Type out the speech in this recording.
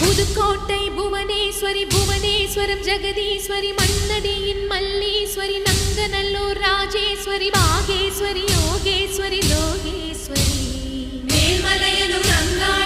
Pudukkottai Bhuvaneswari Puvaneswaram Jagadeeswari மண்ணடியின் Malleswari Nanganallur Rajeswari Bageshwari Yogeswari Lokeswari Melmalayanur Angala